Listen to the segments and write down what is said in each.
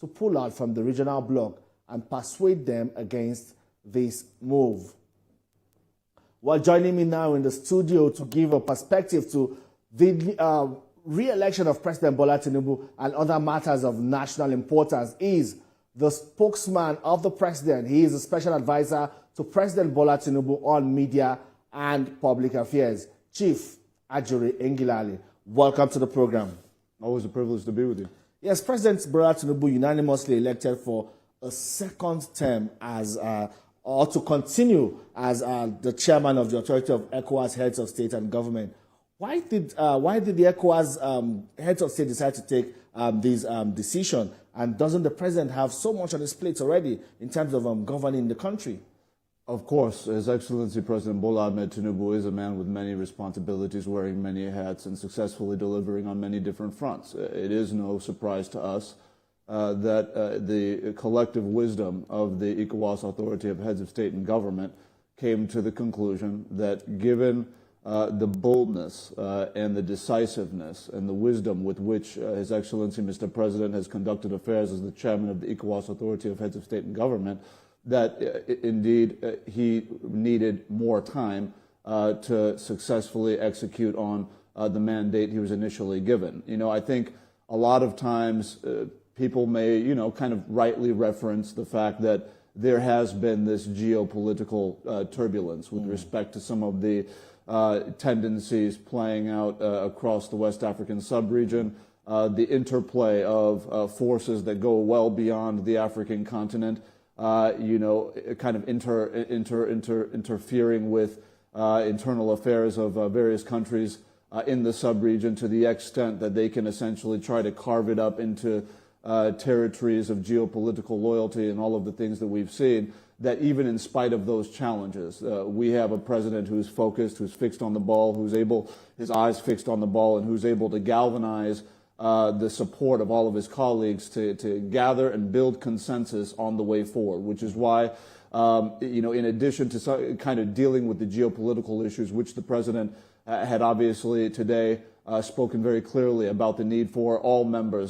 to pull out from the regional bloc and persuade them against this move. Well, joining me now in the studio to give a perspective to the re-election of President Bola Tinubu and other matters of national importance is the spokesman of the president. He is a special advisor to President Bola Tinubu on media and public affairs, Chief Ajuri Ngelale. Welcome to the program. Always a privilege to be with you. Yes, President Bola Tinubu unanimously elected for a second term as or to continue as the chairman of the Authority of ECOWAS Heads of State and Government. Why did the ECOWAS Heads of State decide to take this decision? And doesn't the president have so much on his plate already in terms of governing the country? Of course, His Excellency President Bola Ahmed Tinubu is a man with many responsibilities, wearing many hats and successfully delivering on many different fronts. It is no surprise to us that the collective wisdom of the ECOWAS Authority of Heads of State and Government came to the conclusion that given the boldness and the decisiveness and the wisdom with which His Excellency Mr. President has conducted affairs as the chairman of the ECOWAS Authority of Heads of State and Government, that indeed he needed more time to successfully execute on the mandate he was initially given. You know, I think a lot of times people may, kind of rightly reference the fact that there has been this geopolitical turbulence with respect to some of the tendencies playing out across the West African sub-region, the interplay of forces that go well beyond the African continent, kind of interfering with internal affairs of various countries in the sub-region to the extent that they can essentially try to carve it up into territories of geopolitical loyalty and all of the things that we've seen, that even in spite of those challenges, we have a president who's focused, who's fixed on the ball, his eyes fixed on the ball, and who's able to galvanize the support of all of his colleagues to gather and build consensus on the way forward, which is why, in addition to kind of dealing with the geopolitical issues, which the president had obviously today spoken very clearly about the need for all member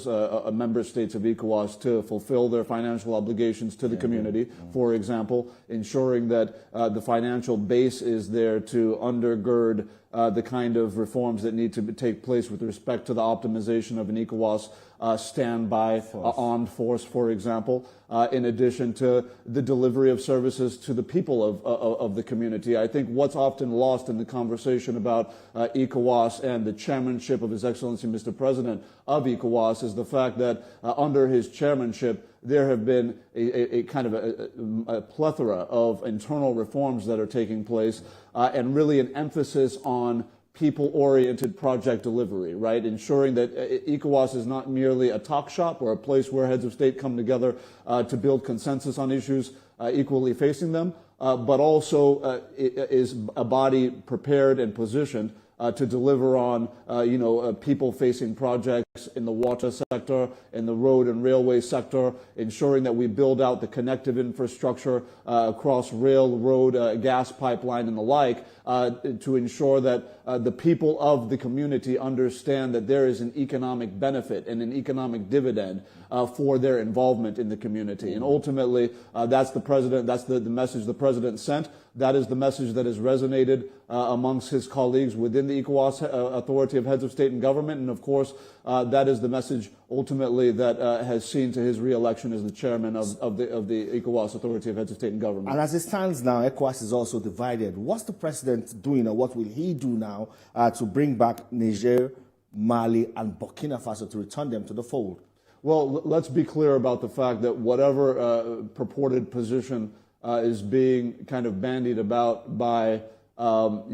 states of ECOWAS to fulfill their financial obligations to the community, for example, ensuring that the financial base is there to undergird the kind of reforms that need to take place with respect to the optimization of an ECOWAS standby armed force, for example, in addition to the delivery of services to the people of the community. I think what's often lost in the conversation about ECOWAS and the chairmanship of His Excellency Mr. President of ECOWAS is the fact that under his chairmanship there have been a kind of a plethora of internal reforms that are taking place and really an emphasis on people-oriented project delivery, right? Ensuring that ECOWAS is not merely a talk shop or a place where heads of state come together to build consensus on issues equally facing them, but also is a body prepared and positioned to deliver on, people-facing projects in the water sector, in the road and railway sector, ensuring that we build out the connective infrastructure across rail, road, gas pipeline, and the like, to ensure that the people of the community understand that there is an economic benefit and an economic dividend for their involvement in the community. And ultimately, that's the message the president sent. That is the message that has resonated amongst his colleagues within the ECOWAS Authority of Heads of State and Government. And of course, that is the message ultimately that has seen to his re-election as the chairman of the ECOWAS Authority of Heads of State and Government. And as it stands now, ECOWAS is also divided. What's the president doing, or what will he do now to bring back Niger, Mali, and Burkina Faso to return them to the fold? Well, let's be clear about the fact that whatever purported position is being kind of bandied about by the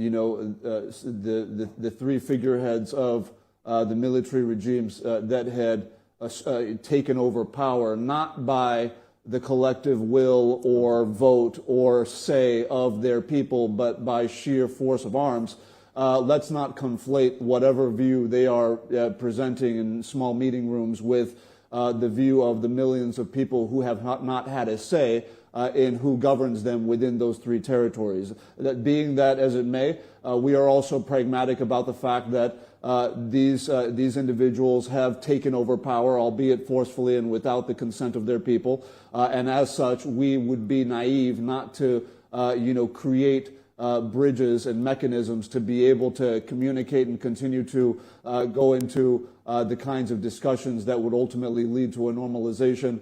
three figureheads of the military regimes that had taken over power, not by the collective will or vote or say of their people, but by sheer force of arms. Let's not conflate whatever view they are presenting in small meeting rooms with the view of the millions of people who have not had a say in who governs them within those three territories. That being that as it may, we are also pragmatic about the fact that these individuals have taken over power, albeit forcefully and without the consent of their people. And as such, we would be naive not to, create bridges and mechanisms to be able to communicate and continue to go into the kinds of discussions that would ultimately lead to a normalization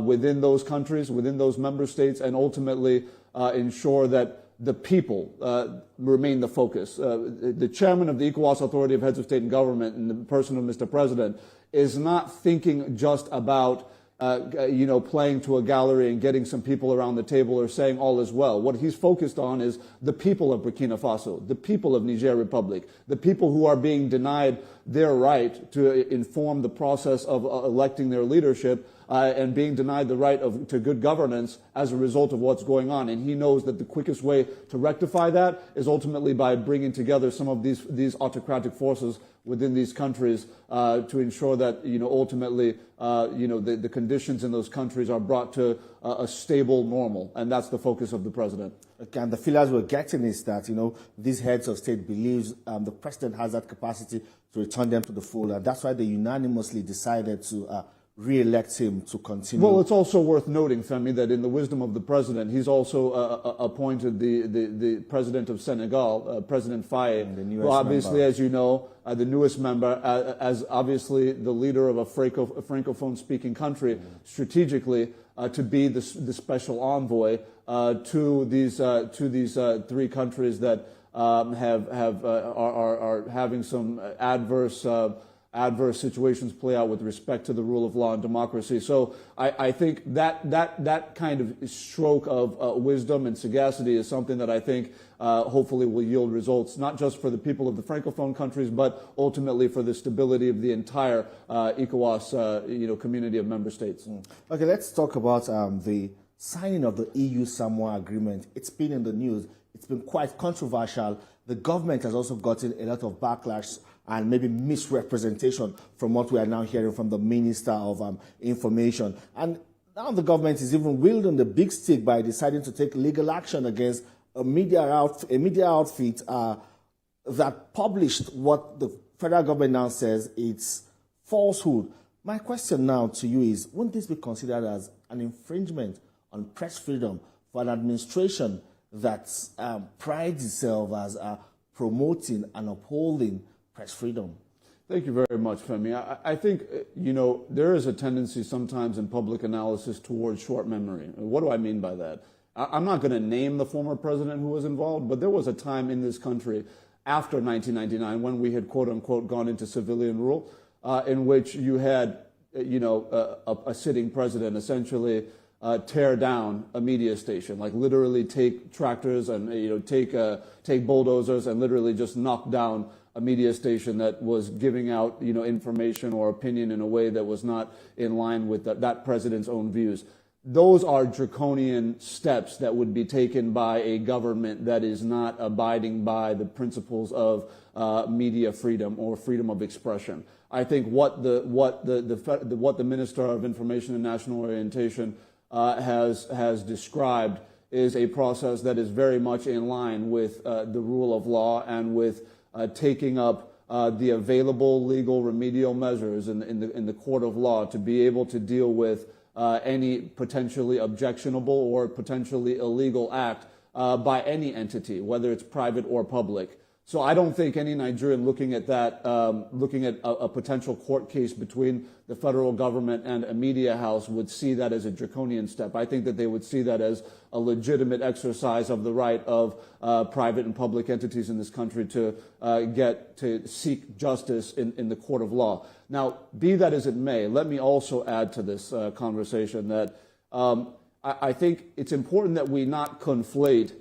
within those countries, within those member states, and ultimately ensure that the people remain the focus. The chairman of the ECOWAS Authority of Heads of State and Government, in the person of Mr. President, is not thinking just about playing to a gallery and getting some people around the table or saying all is well. What he's focused on is the people of Burkina Faso, the people of Niger Republic, the people who are being denied their right to inform the process of electing their leadership and being denied the right to good governance as a result of what's going on. And he knows that the quickest way to rectify that is ultimately by bringing together some of these autocratic forces within these countries to ensure that ultimately the conditions in those countries are brought to a stable normal, and that's the focus of the president. Okay, and the feelers we're getting is that these heads of state believes the president has that capacity to return them to the fold, and that's why they unanimously decided to re-elect him to continue. Well, it's also worth noting, Femi, that in the wisdom of the president, he's also appointed the president of Senegal, President Faye, who obviously, member. As you know, the newest member, as obviously the leader of a Francophone-speaking country, strategically to be the special envoy to these three countries that are having some adverse situations play out with respect to the rule of law and democracy. So I think that kind of stroke of wisdom and sagacity is something that I think hopefully will yield results, not just for the people of the Francophone countries, but ultimately for the stability of the entire ECOWAS community of member states. Okay, let's talk about the signing of the EU-Samoa agreement. It's been in the news. It's been quite controversial. The government has also gotten a lot of backlash and maybe misrepresentation from what we are now hearing from the Minister of Information. And now the government is even wielding the big stick by deciding to take legal action against a media outfit that published what the federal government now says it's falsehood. My question now to you is, wouldn't this be considered as an infringement on press freedom for an administration that prides itself as promoting and upholding press freedom? Thank you very much, Femi. I think, there is a tendency sometimes in public analysis towards short memory. What do I mean by that? I'm not going to name the former president who was involved, but there was a time in this country after 1999 when we had, quote unquote, gone into civilian rule, in which you had, a sitting president essentially tear down a media station, like literally take tractors and take bulldozers and literally just knock down a media station that was giving out information or opinion in a way that was not in line with that president's own views. Those are draconian steps that would be taken by a government that is not abiding by the principles of media freedom or freedom of expression. I think what the Minister of Information and National Orientation has described is a process that is very much in line with the rule of law and with taking up the available legal remedial measures in the court of law to be able to deal with any potentially objectionable or potentially illegal act by any entity, whether it's private or public. So I don't think any Nigerian looking at that, looking at a potential court case between the federal government and a media house would see that as a draconian step. I think that they would see that as a legitimate exercise of the right of private and public entities in this country to seek justice in the court of law. Now, be that as it may, let me also add to this conversation that I think it's important that we not conflate,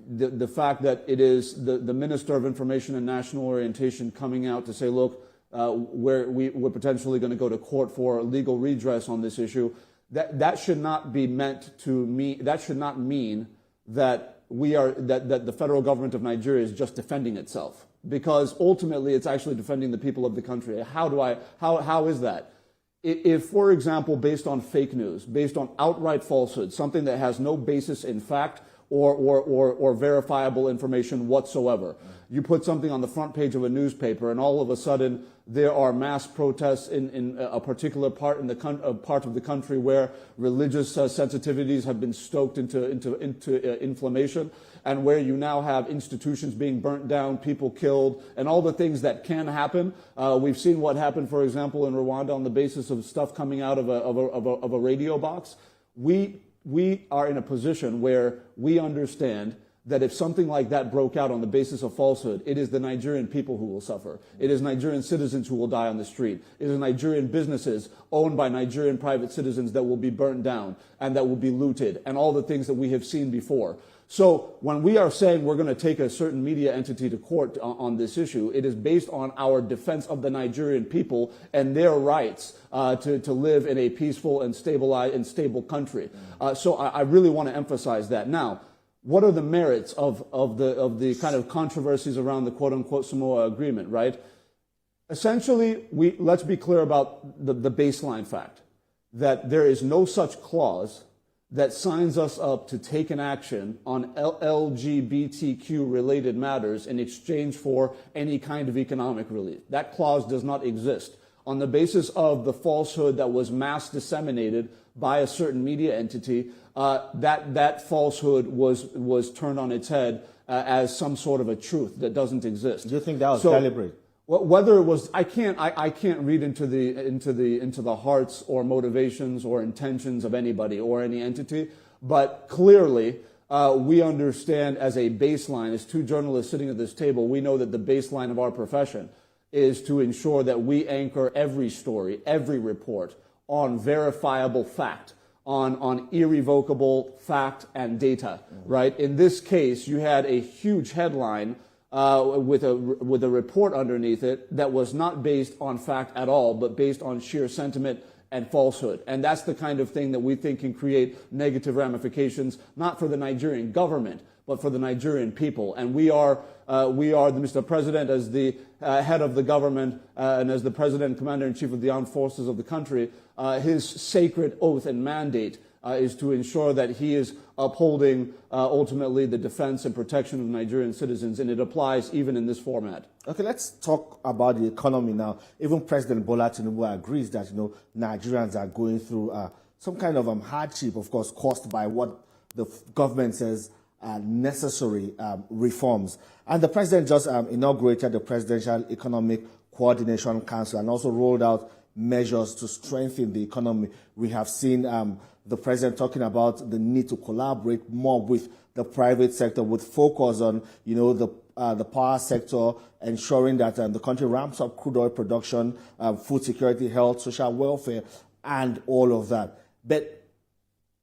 the fact that it is the Minister of Information and National Orientation coming out to say, look, we're potentially going to go to court for legal redress on this issue. That should not be meant to mean, that should not mean that that the federal government of Nigeria is just defending itself, because ultimately it's actually defending the people of the country. How is that? If, for example, based on fake news, based on outright falsehood, something that has no basis in fact or verifiable information whatsoever. You put something on the front page of a newspaper, and all of a sudden there are mass protests in a particular part of the country where religious sensitivities have been stoked into inflammation, and where you now have institutions being burnt down, people killed, and all the things that can happen. We've seen what happened, for example, in Rwanda on the basis of stuff coming out of a radio box. We are in a position where we understand that if something like that broke out on the basis of falsehood, it is the Nigerian people who will suffer. It is Nigerian citizens who will die on the street. It is Nigerian businesses owned by Nigerian private citizens that will be burned down and that will be looted, and all the things that we have seen before. So when we are saying we're going to take a certain media entity to court on this issue, it is based on our defense of the Nigerian people and their rights to live in a peaceful and stable country. So I really want to emphasize that. Now, what are the merits of the kind of controversies around the quote-unquote Samoa agreement, right? Essentially, let's be clear about the baseline fact that there is no such clause that signs us up to take an action on LGBTQ-related matters in exchange for any kind of economic relief. That clause does not exist. On the basis of the falsehood that was mass disseminated by a certain media entity, that falsehood was turned on its head as some sort of a truth that doesn't exist. Do you think that was deliberate? Whether it was, I can't read into the hearts or motivations or intentions of anybody or any entity, but clearly we understand as a baseline, as two journalists sitting at this table, we know that the baseline of our profession is to ensure that we anchor every story, every report on verifiable fact, on irrevocable fact and data, right? In this case, you had a huge headline with a report underneath it that was not based on fact at all, but based on sheer sentiment and falsehood. And that's the kind of thing that we think can create negative ramifications, not for the Nigerian government, but for the Nigerian people. And we are Mr. President, as the head of the government and as the President and Commander-in-Chief of the Armed Forces of the country, his sacred oath and mandate is to ensure that he is upholding ultimately the defense and protection of Nigerian citizens, and it applies even in this format. Okay, let's talk about the economy now. Even President Bola Tinubu agrees that Nigerians are going through some kind of hardship, of course, caused by what the government says are necessary reforms. And the president just inaugurated the Presidential Economic Coordination Council and also rolled out measures to strengthen the economy. We have seen the president talking about the need to collaborate more with the private sector, with focus on the power sector, ensuring that the country ramps up crude oil production, food security, health, social welfare, and all of that. But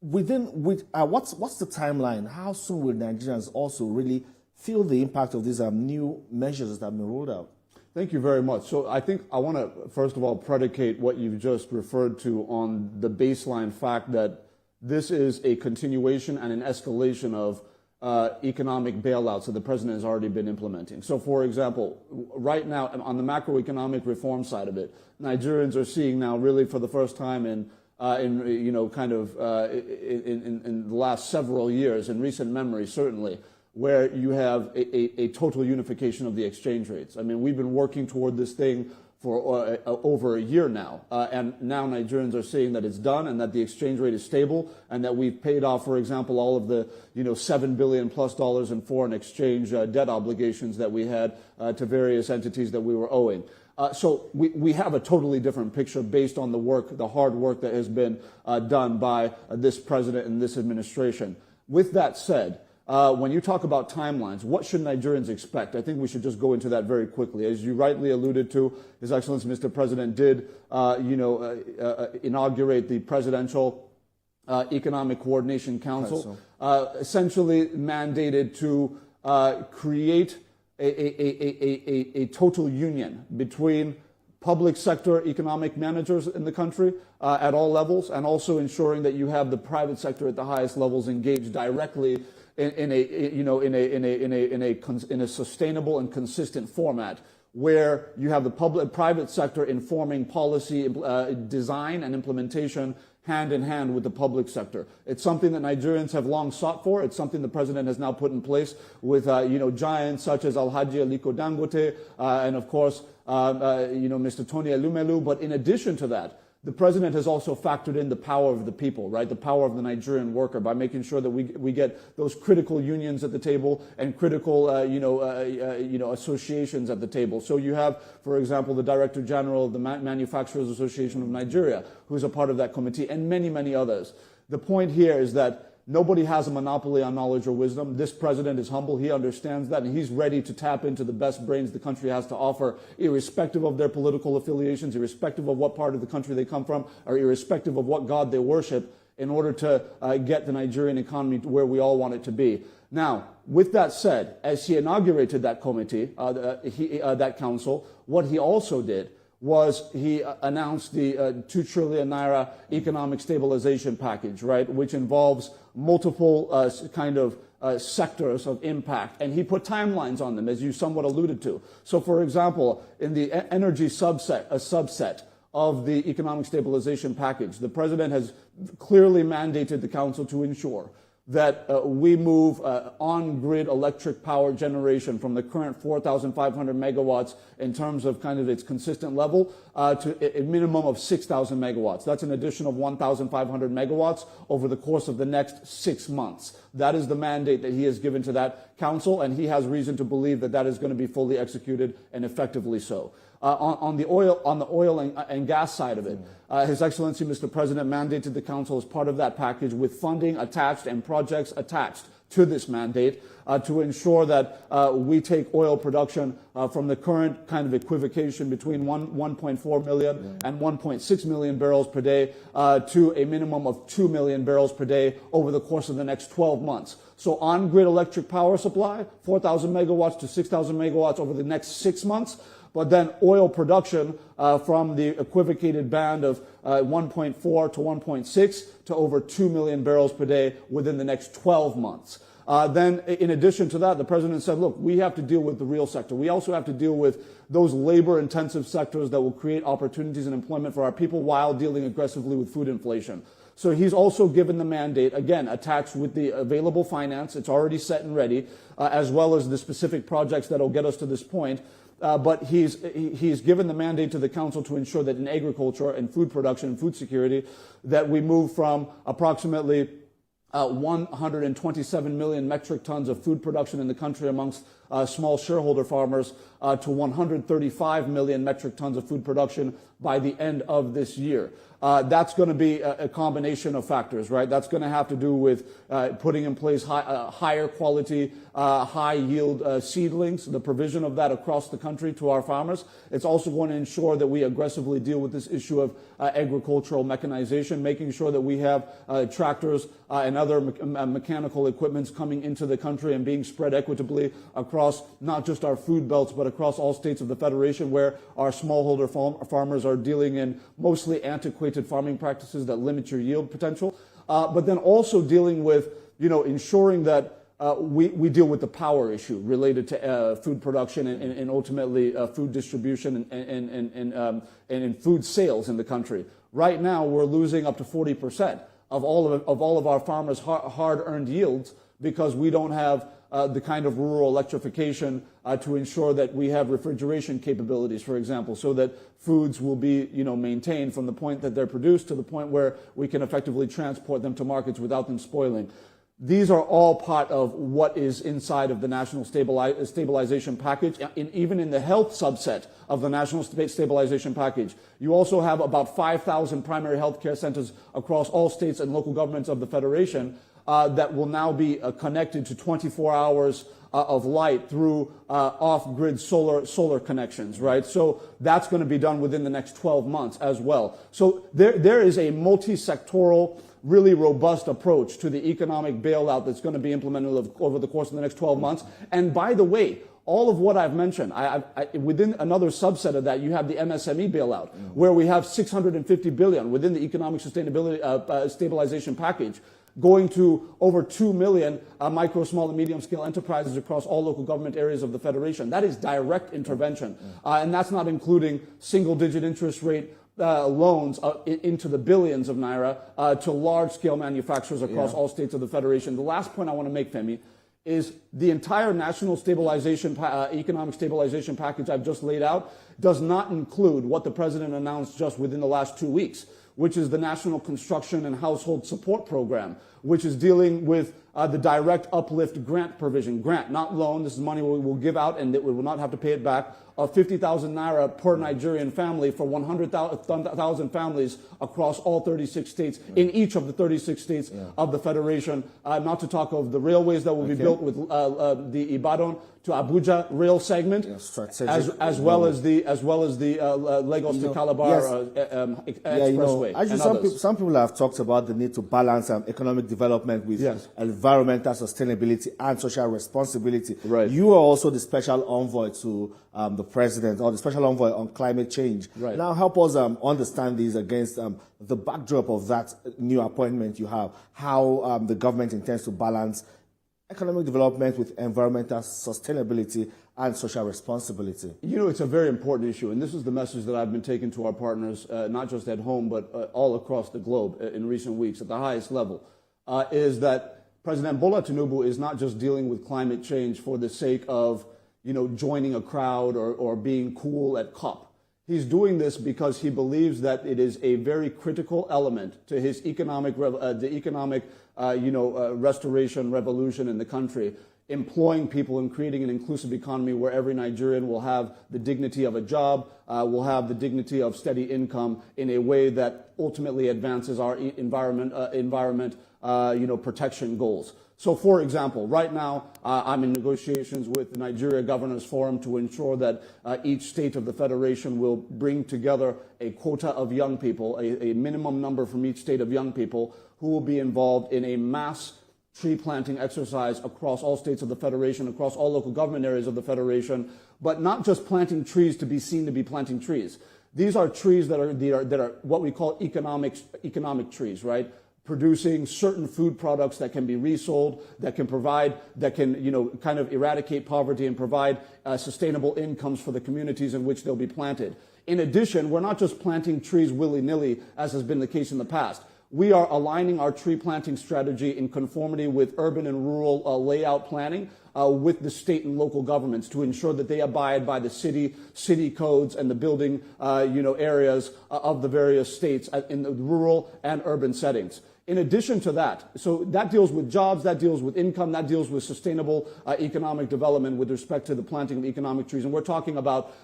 what's the timeline? How soon will Nigerians also really feel the impact of these new measures that have been rolled out? Thank you very much. So I think I want to, first of all, predicate what you've just referred to on the baseline fact that this is a continuation and an escalation of economic bailouts that the president has already been implementing. So, for example, right now, on the macroeconomic reform side of it, Nigerians are seeing now really for the first time in the last several years, in recent memory certainly, where you have a total unification of the exchange rates. I mean, we've been working toward this thing for over a year now, and now Nigerians are seeing that it's done and that the exchange rate is stable and that we've paid off, for example, all of the $7 billion plus in foreign exchange debt obligations that we had to various entities that we were owing. So we have a totally different picture based on the hard work that has been done by this president and this administration. With that said, when you talk about timelines, what should Nigerians expect? I think we should just go into that very quickly. As you rightly alluded to, His Excellency Mr. President did, inaugurate the Presidential Economic Coordination Council, essentially mandated to create a total union between public sector economic managers in the country at all levels, and also ensuring that you have the private sector at the highest levels engaged directly in a sustainable and consistent format where you have the private sector informing policy design and implementation hand in hand with the public sector. It's something that Nigerians have long sought for. It's something the president has now put in place with giants such as Alhaji Aliko Dangote and of course Mr. Tony Elumelu. But in addition to that, the president has also factored in the power of the people, right? The power of the Nigerian worker by making sure that we get those critical unions at the table and critical, associations at the table. So you have, for example, the Director General of the Manufacturers Association of Nigeria, who's a part of that committee, and many, many others. The point here is that nobody has a monopoly on knowledge or wisdom. This president is humble. He understands that, and he's ready to tap into the best brains the country has to offer, irrespective of their political affiliations, irrespective of what part of the country they come from, or irrespective of what God they worship, in order to get the Nigerian economy to where we all want it to be. Now, with that said, as he inaugurated that committee, that council, what he also did was he announced the 2 trillion naira economic stabilization package, right, which involves multiple sectors of impact. And he put timelines on them, as you somewhat alluded to. So, for example, in the energy subset of the economic stabilization package, the president has clearly mandated the council to ensure that we move on-grid electric power generation from the current 4,500 megawatts in terms of kind of its consistent level to a minimum of 6,000 megawatts. That's an addition of 1,500 megawatts over the course of the next 6 months. That is the mandate that he has given to that council, and he has reason to believe that that is going to be fully executed and effectively so. On the oil and gas side of it, His Excellency Mr. President mandated the council as part of that package with funding attached and projects attached to this mandate to ensure that we take oil production from the current kind of equivocation between 1.4 million and 1.6 million barrels per day to a minimum of 2 million barrels per day over the course of the next 12 months. So on-grid electric power supply, 4,000 megawatts to 6,000 megawatts over the next 6 months. But then oil production from the equivocated band of 1.4 to 1.6 to over 2 million barrels per day within the next 12 months. Then, in addition to that, the president said, look, we have to deal with the real sector. We also have to deal with those labor-intensive sectors that will create opportunities and employment for our people while dealing aggressively with food inflation. So he's also given the mandate, again, attached with the available finance. It's already set and ready, as well as the specific projects that will get us to this point. But he's given the mandate to the council to ensure that in agriculture and food production and food security, that we move from approximately 127 million metric tons of food production in the country amongst small shareholder farmers to 135 million metric tons of food production by the end of this year. That's going to be a combination of factors, right? That's going to have to do with putting in place higher quality, high yield seedlings, the provision of that across the country to our farmers. It's also going to ensure that we aggressively deal with this issue of agricultural mechanization, making sure that we have tractors and other mechanical equipments coming into the country and being spread equitably across not just our food belts, but across all states of the Federation, where our smallholder farmers are dealing in mostly antiquated farming practices that limit your yield potential, but then also dealing with, ensuring that we deal with the power issue related to food production and ultimately food distribution and in food sales in the country. Right now, we're losing up to 40% of all of our farmers' hard-earned yields because we don't have the kind of rural electrification to ensure that we have refrigeration capabilities, for example, so that foods will be, maintained from the point that they're produced to the point where we can effectively transport them to markets without them spoiling. These are all part of what is inside of the National Stabilization Package. Even in the health subset of the National Stabilization Package, you also have about 5,000 primary health care centers across all states and local governments of the Federation that will now be connected to 24 hours of light through off-grid solar connections, right? So that's going to be done within the next 12 months as well. So there is a multi-sectoral, really robust approach to the economic bailout that's going to be implemented over the course of the next 12 months. And by the way, all of what I've mentioned, within another subset of that, you have the MSME bailout, where we have $650 billion within the economic sustainability stabilization package. going to over 2 million micro, small, and medium-scale enterprises across all local government areas of the Federation. That is direct intervention. And that's not including single-digit interest rate loans into the billions of naira to large-scale manufacturers across all states of the Federation. The last point I want to make, Femi, is the entire national stabilization, economic stabilization package I've just laid out does not include what the president announced just within the last 2 weeks, which is the National Construction and Household Support Program, which is dealing with the direct uplift grant provision. Grant, not loan. This is money we will give out and that we will not have to pay it back, of 50,000 naira per Nigerian family for 100,000 families across all 36 states, in each of the 36 states of the Federation. Not to talk of the railways that will be built with the Ibadan to Abuja rail segment, as well as the Lagos to Calabar expressway. Actually, some people have talked about the need to balance economic development with environmental sustainability and social responsibility. Right. You are also the special envoy to the president, or the special envoy on climate change. Right. Now, help us understand these against the backdrop of that new appointment you have, how the government intends to balance economic development with environmental sustainability and social responsibility. You know, it's a very important issue, and this is the message that I've been taking to our partners, not just at home, but all across the globe in recent weeks at the highest level, is that President Bola Tinubu is not just dealing with climate change for the sake of, you know, joining a crowd or being cool at COP. He's doing this because he believes that it is a very critical element to his restoration revolution in the country, employing people and creating an inclusive economy where every Nigerian will have the dignity of a job, will have the dignity of steady income in a way that ultimately advances our environment protection goals. So, for example, right now, I'm in negotiations with the Nigeria Governors Forum to ensure that each state of the Federation will bring together a quota of young people, a minimum number from each state of young people who will be involved in a mass tree planting exercise across all states of the Federation, across all local government areas of the Federation, but not just planting trees to be seen to be planting trees. These are trees that are what we call economic trees, right? Producing certain food products that can be resold, that can kind of eradicate poverty and provide sustainable incomes for the communities in which they'll be planted. In addition, we're not just planting trees willy-nilly, as has been the case in the past. We are aligning our tree planting strategy in conformity with urban and rural layout planning with the state and local governments to ensure that they abide by the city codes and the building areas of the various states in the rural and urban settings. In addition to that, so that deals with jobs, that deals with income, that deals with sustainable economic development with respect to the planting of economic trees. And we're talking about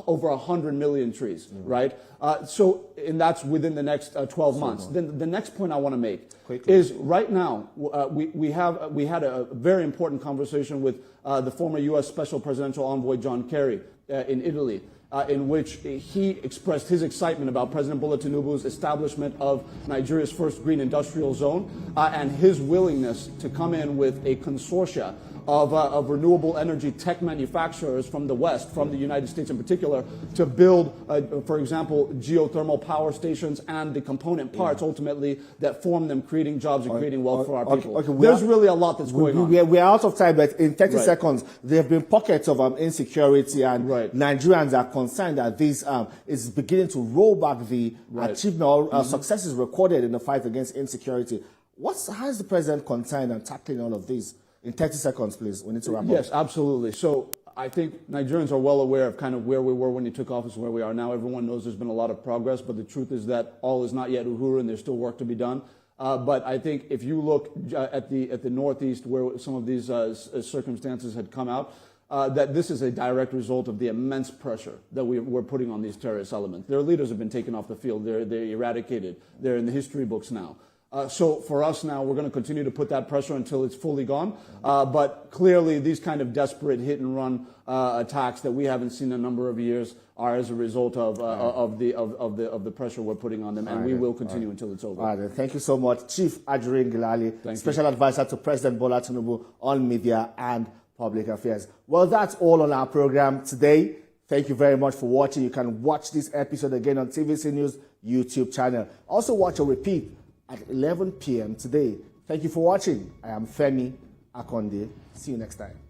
over 100 million trees, right? And that's within the next 12 months. Then the next point I want to make is right now we had a very important conversation with the former U.S. Special Presidential Envoy John Kerry in Italy. In which he expressed his excitement about President Bola Tinubu's establishment of Nigeria's first green industrial zone and his willingness to come in with a consortia of renewable energy tech manufacturers from the West, from the United States in particular, to build, for example, geothermal power stations and the component parts ultimately that form them, creating jobs and creating wealth for our people. There's really a lot that's going on. We're out of time, but in 30 seconds, there have been pockets of insecurity, and Nigerians are concerned that this is beginning to roll back the achievement or successes recorded in the fight against insecurity. How is the president concerned and tackling all of this? In 30 seconds, please. We need to wrap up. Yes, absolutely. So I think Nigerians are well aware of kind of where we were when he took office and where we are now. Everyone knows there's been a lot of progress, but the truth is that all is not yet uhuru and there's still work to be done. But I think if you look at the Northeast where some of these circumstances had come out, that this is a direct result of the immense pressure that we're putting on these terrorist elements. Their leaders have been taken off the field. They're eradicated. They're in the history books now. So for us now, we're going to continue to put that pressure until it's fully gone. But clearly, these kind of desperate hit-and-run attacks that we haven't seen in a number of years are as a result of the pressure we're putting on them, and we will continue until it's over. All right, then. Thank you so much, Chief Ajuri Ngelale, Special Advisor to President Bola Tinubu on media and public affairs. Well, that's all on our program today. Thank you very much for watching. You can watch this episode again on TVC News YouTube channel. Also watch a repeat at 11 p.m. today. Thank you for watching. I am Femi Akonde. See you next time.